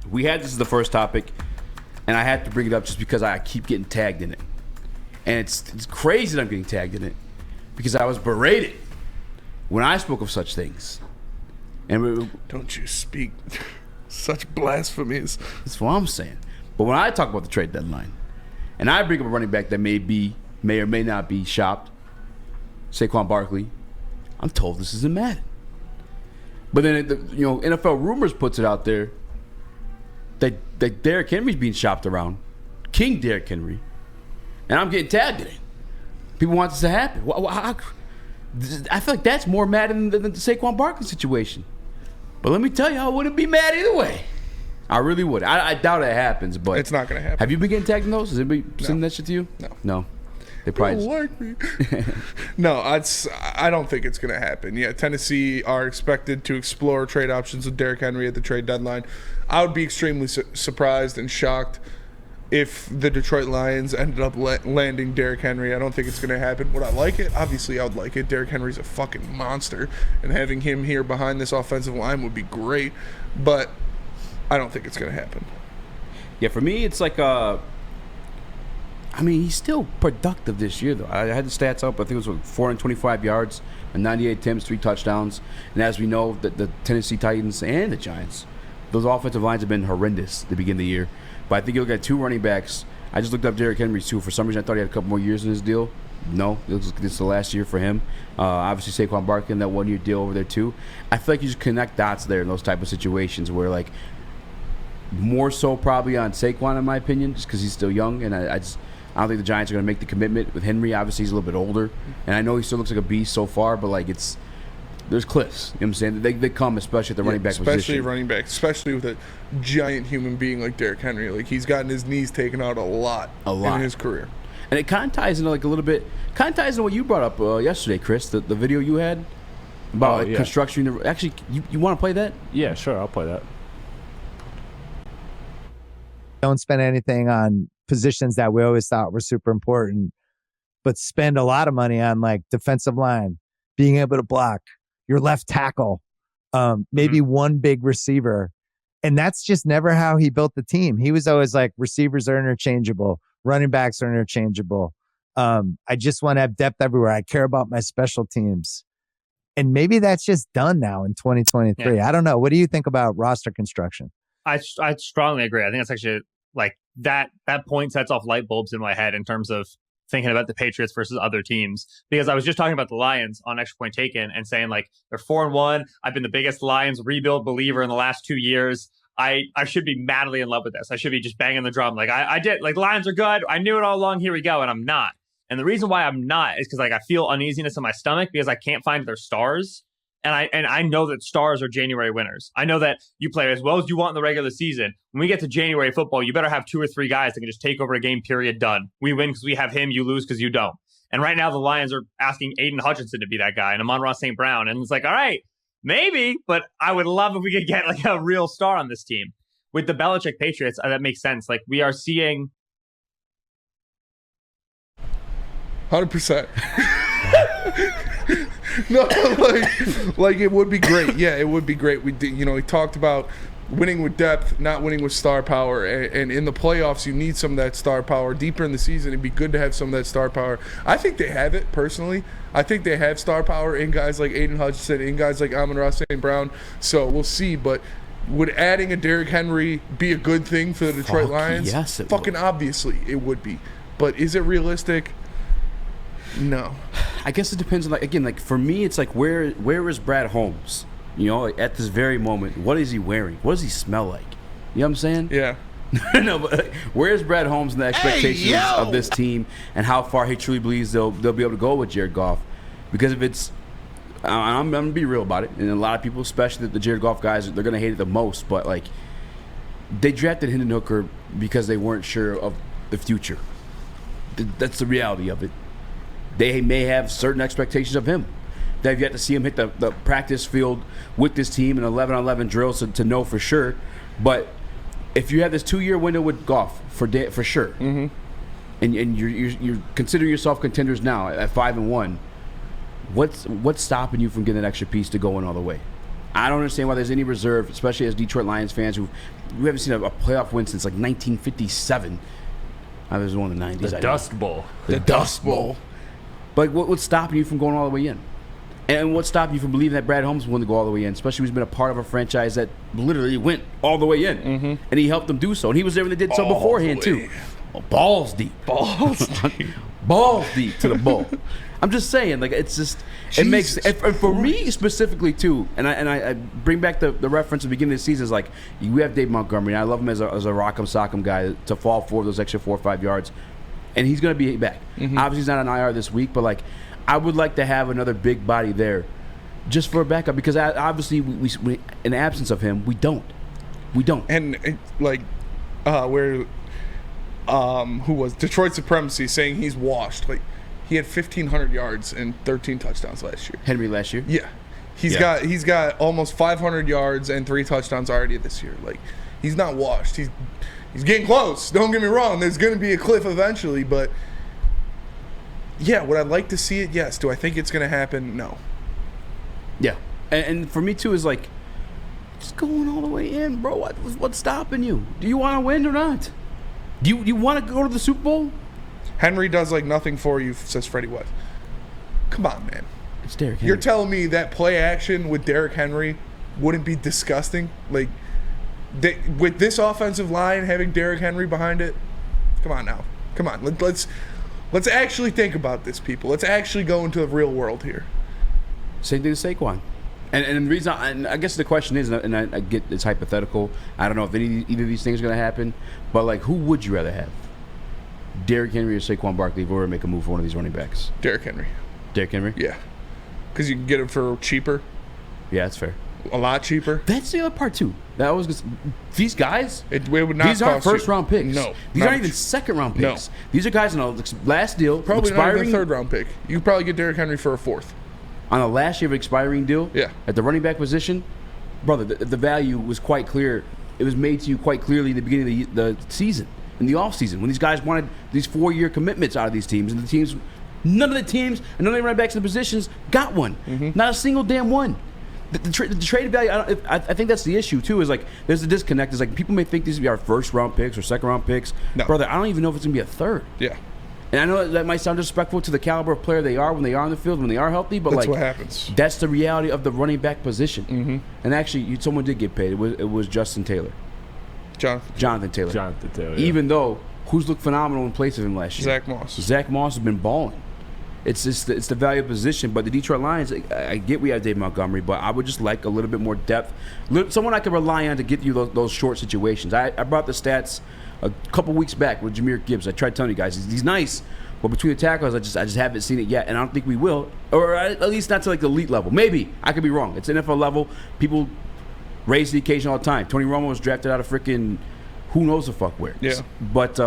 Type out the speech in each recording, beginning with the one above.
we had this as the first topic, and I had to bring it up just because I keep getting tagged in it. And it's crazy that I'm getting tagged in it because I was berated when I spoke of such things. And don't you speak such blasphemies. That's what I'm saying. But when I talk about the trade deadline, and I bring up a running back that may or may not be shopped, Saquon Barkley, I'm told this isn't Madden. But then, NFL Rumors puts it out there that Derrick Henry's being shopped around, King Derrick Henry, and I'm getting tagged in it. People want this to happen. I feel like that's more Madden than the Saquon Barkley situation. But let me tell you, I wouldn't be mad either way. I really would. I doubt it happens, but it's not going to happen. Have you been getting tagged in those? Has anybody sent that shit to you? No. They probably don't like me. No, I don't think it's going to happen. Yeah, Tennessee are expected to explore trade options with Derrick Henry at the trade deadline. I would be extremely surprised and shocked if the Detroit Lions ended up landing Derrick Henry. I don't think it's going to happen. Would I like it? Obviously, I would like it. Derrick Henry's a fucking monster, and having him here behind this offensive line would be great, but I don't think it's going to happen. Yeah, for me, it's like he's still productive this year, though. I had the stats up. I think it was 425 yards and 98 attempts, 3 touchdowns. And as we know, the Tennessee Titans and the Giants, those offensive lines have been horrendous at the beginning of the year. But I think you look at 2 running backs. I just looked up Derrick Henry, too. For some reason, I thought he had a couple more years in his deal. No, this is the last year for him. Obviously, Saquon Barkley in that 1-year deal over there, too. I feel like you just connect dots there in those type of situations where, like, more so probably on Saquon, in my opinion, just because he's still young. And I don't think the Giants are going to make the commitment with Henry. Obviously, he's a little bit older. And I know he still looks like a beast so far, but, like, there's cliffs. You know what I'm saying? They come, especially at the running back position. Especially running back, especially with a giant human being like Derrick Henry. Like, he's gotten his knees taken out a lot in his career. And it kind of ties into, like, a little bit, into what you brought up yesterday, Chris, the video you had about construction. Actually, you want to play that? Yeah, sure. I'll play that. Don't spend anything on positions that we always thought were super important, but spend a lot of money on, like, defensive line, being able to block, your left tackle, maybe one big receiver. And that's just never how he built the team. He was always like, receivers are interchangeable, running backs are interchangeable. I just want to have depth everywhere. I care about my special teams. And maybe that's just done now in 2023. Yeah. I don't know. What do you think about roster construction? I strongly agree. I think it's actually like that point sets off light bulbs in my head in terms of thinking about the Patriots versus other teams, because I was just talking about the Lions on Extra Point Taken and saying, like, they're 4-1. I've been the biggest Lions rebuild believer in the last 2 years. I should be madly in love with this. I should be just banging the drum. Like I did, like, Lions are good. I knew it all along. Here we go. And I'm not. And the reason why I'm not is because, like, I feel uneasiness in my stomach because I can't find their stars. And I know that stars are January winners. I know that you play as well as you want in the regular season. When we get to January football, you better have 2 or 3 guys that can just take over a game, period, done. We win because we have him, you lose because you don't. And right now the Lions are asking Aiden Hutchinson to be that guy and Amon-Ra St. Brown. And it's like, all right, maybe, but I would love if we could get, like, a real star on this team. With the Belichick Patriots, that makes sense. Like, we are seeing 100%. No, like it would be great. Yeah, it would be great. We talked about winning with depth, not winning with star power. And in the playoffs, you need some of that star power. Deeper in the season, it'd be good to have some of that star power. I think they have it, personally. I think they have star power in guys like Aiden Hutchinson, in guys like Amon-Ra St. Brown. So we'll see. But would adding a Derrick Henry be a good thing for the Detroit Lions? Yes, it fucking would. Obviously, it would be. But is it realistic? No. I guess it depends on, like, again, like, for me, it's like, where is Brad Holmes? You know, like, at this very moment, what is he wearing? What does he smell like? You know what I'm saying? Yeah. No, but, like, where's Brad Holmes and the expectations of this team and how far he truly believes they'll be able to go with Jared Goff? Because if it's, I'm going to be real about it, and a lot of people, especially the Jared Goff guys, they're going to hate it the most, but, like, they drafted Hendon Hooker because they weren't sure of the future. That's the reality of it. They may have certain expectations of him. They've yet to see him hit the practice field with this team in 11-on-11 drills to know for sure. But if you have this 2-year window with Goff for sure, mm-hmm. and you're considering yourself contenders now at 5-1, what's stopping you from getting that extra piece to go in all the way? I don't understand why there's any reserve, especially as Detroit Lions fans we haven't seen a playoff win since like 1957. I was one of the 90s. The Dust Bowl. The Dust Bowl. But what's stopping you from going all the way in? And what's stopping you from believing that Brad Holmes is willing to go all the way in, especially who's been a part of a franchise that literally went all the way in. Mm-hmm. And he helped them do so. And he was there when they did so beforehand, too. Oh, balls deep. Balls deep. Balls deep to the bowl. I'm just saying, like, it's just, it makes, and for me specifically, too, and I bring back the reference at the beginning of the season, is like, we have Dave Montgomery, and I love him as a rock'em sock'em guy to fall for those extra 4 or 5 yards, and he's going to be back. Mm-hmm. Obviously, he's not on IR this week, but, like, I would like to have another big body there just for a backup, because obviously, we in the absence of him, we don't. And, like, who was Detroit Supremacy saying he's washed, like, he had 1,500 yards and 13 touchdowns last year. Henry last year? Yeah. He's got almost 500 yards and 3 touchdowns already this year. Like, he's not washed. He's getting close. Don't get me wrong. There's going to be a cliff eventually, but yeah, would I like to see it? Yes. Do I think it's going to happen? No. Yeah. And for me, too, is like, just going all the way in, bro. What's stopping you? Do you want to win or not? Do you want to go to the Super Bowl? Henry does like nothing for you, says Freddie West. Come on, man. It's Derrick Henry. You're telling me that play action with Derrick Henry wouldn't be disgusting? Like, with this offensive line having Derrick Henry behind it? Come on now. Come on. Let's actually think about this, people. Let's actually go into the real world here. Same thing with Saquon. And the reason, I guess the question is, and I get it's hypothetical. I don't know if either of these things are going to happen, but, like, who would you rather have? Derrick Henry or Saquon Barkley if we were to make a move for one of these running backs? Derrick Henry. Derrick Henry? Yeah. Because you can get him for cheaper. Yeah, that's fair. A lot cheaper. That's the other part, too. That was these guys. It would not. These aren't first-round picks. No. These aren't even second-round picks. No. These are guys on a last deal. Probably not even a third-round pick. You could probably get Derrick Henry for a fourth. On a last year of expiring deal. Yeah. At the running back position, brother, the value was quite clear. It was made to you quite clearly in the beginning of the season. In the offseason, when these guys wanted these 4-year commitments out of these teams, and none of the teams and none of the running backs in the positions got one. Mm-hmm. Not a single damn one. The trade value, I think that's the issue, too, is like there's a disconnect. It's like people may think these would be our first-round picks or second-round picks. No. Brother, I don't even know if it's going to be a third. Yeah. And I know that might sound disrespectful to the caliber of player they are when they are on the field, when they are healthy, but that's what happens. That's the reality of the running back position. Mm-hmm. And actually, someone did get paid. It was Justin Taylor. Jonathan Taylor. Yeah. Even though, who's looked phenomenal in place of him last year? Zach Moss has been balling. It's just it's the value of position. But the Detroit Lions, I get we have Dave Montgomery, but I would just like a little bit more depth. Someone I could rely on to get you those short situations. I brought the stats a couple weeks back with Jahmyr Gibbs. I tried telling you guys, he's nice, but between the tackles, I just haven't seen it yet, and I don't think we will. Or at least not to like the elite level. Maybe. I could be wrong. It's NFL level. People raise the occasion all the time. Tony Romo was drafted out of freaking who knows the fuck where. Yeah. But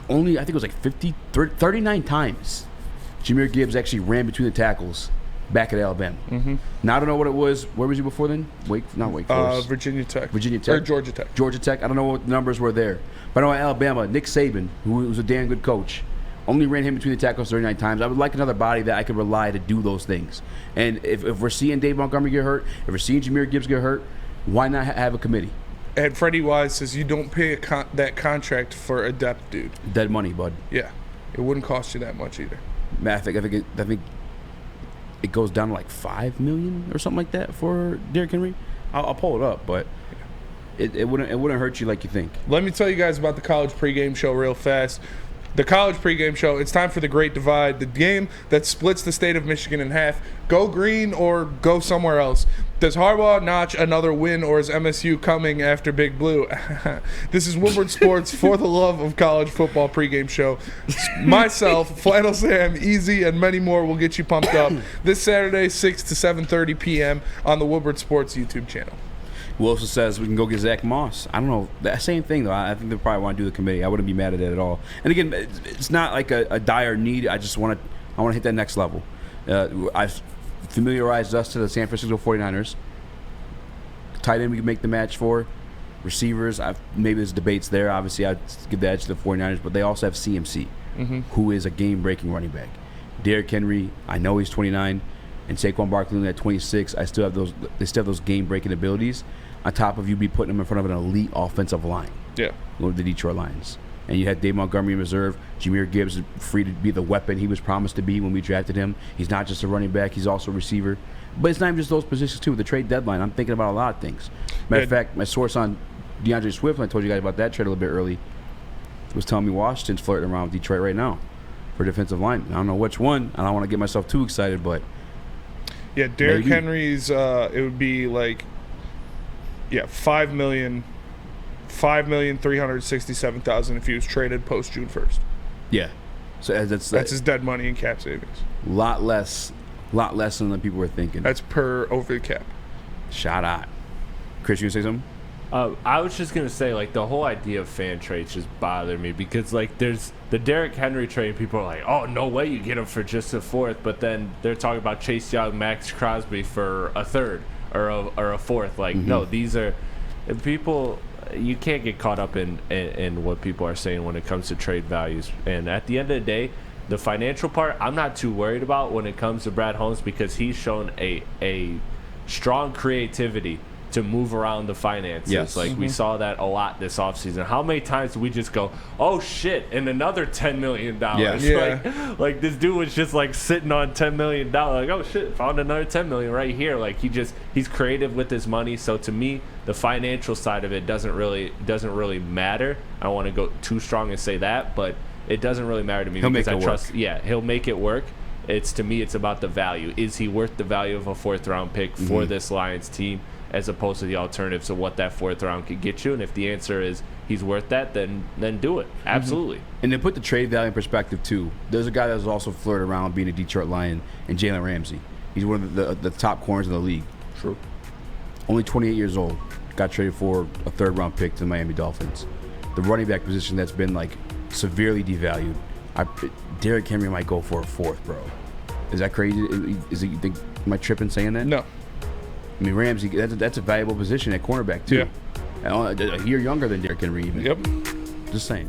only, I think it was like 39 times Jahmyr Gibbs actually ran between the tackles back at Alabama. Mm-hmm. Now, I don't know what it was. Where was he before then? Not Wake Forest. Virginia Tech. Or Georgia Tech. Georgia Tech. I don't know what numbers were there. But I know at Alabama, Nick Saban, who was a damn good coach, only ran him between the tackles 39 times. I would like another body that I could rely to do those things. And if we're seeing Dave Montgomery get hurt, if we're seeing Jahmyr Gibbs get hurt, why not have a committee? And Freddie Wise says you don't pay that contract for a depth dude. Dead money, bud. Yeah, it wouldn't cost you that much either. Man, I think it goes down to like $5 million or something like that for Derrick Henry. I'll pull it up, but it wouldn't hurt you like you think. Let me tell you guys about the college pregame show real fast. The college pregame show, it's time for the Great Divide, the game that splits the state of Michigan in half. Go green or go somewhere else. Does Harbaugh notch another win, or is MSU coming after Big Blue? This is Woodward Sports for the love of college football pregame show. Myself, Flannel Sam, Easy, and many more will get you pumped up this Saturday, 6 to 7:30 p.m. on the Woodward Sports YouTube channel. Who also says we can go get Zach Moss? I don't know. That same thing, though. I think they probably want to do the committee. I wouldn't be mad at it at all. And again, it's not like a dire need. I want to hit that next level. I've familiarized us to the San Francisco 49ers. Tight end we can make the match for. Receivers, maybe there's debates there. Obviously, I'd give the edge to the 49ers, but they also have CMC, who is a game-breaking running back. Derrick Henry, I know he's 29. and Saquon Barkley only at 26, they still have those game-breaking abilities. On top of you be putting them in front of an elite offensive line. Yeah. With the Detroit Lions. And you had Dave Montgomery in reserve. Jameer Gibbs is free to be the weapon he was promised to be when we drafted him. He's not just a running back. He's also a receiver. But it's not even just those positions, too. With the trade deadline, I'm thinking about a lot of things. Matter of fact, my source on DeAndre Swift, and I told you guys about that trade a little bit early, was telling me Washington's flirting around with Detroit right now for defensive line. I don't know which one. I don't want to get myself too excited, but yeah, Derrick Henry's it would be like $5,367,000 if he was traded post June 1st. Yeah, so that's his dead money in cap savings. Lot less than people were thinking. That's per over the cap. Shout out. Chris, you gonna say something? I was just gonna say, like, the whole idea of fan trades just bothered me because, like, there's the Derrick Henry trade. People are like, "Oh, no way, you get him for just a fourth," but then they're talking about Chase Young, Max Crosby for a third or a fourth. Like, no, these are people. You can't get caught up in what people are saying when it comes to trade values. And at the end of the day, the financial part, I'm not too worried about when it comes to Brad Holmes because he's shown a strong creativity to move around the finances. Yes. Like, we saw that a lot this offseason. How many times do we just go, oh, shit, and another $10 million? Yeah. Like, this dude was just, like, sitting on $10 million. Like, oh, shit, found another $10 million right here. Like, he's creative with his money. So, to me, the financial side of it doesn't really matter. I don't want to go too strong and say that, but it doesn't really matter to me He'll because make it I trust. work. Yeah, he'll make it work. To me, it's about the value. Is he worth the value of a fourth-round pick for this Lions team, as opposed to the alternatives of what that fourth round could get you? And if the answer is he's worth that, then do it. Absolutely. And to put the trade value in perspective, too, there's a guy that's also flirted around being a Detroit Lion, and Jalen Ramsey. He's one of the top corners in the league. True. Only 28 years old. Got traded for a third-round pick to the Miami Dolphins. The running back position that's been, like, severely devalued. Derrick Henry might go for a fourth, bro. Is that crazy? You think, am I tripping saying that? No. I mean, Ramsey, that's a valuable position at cornerback, too. Yeah. A year younger than Derrick Henry, even. Yep. Just saying.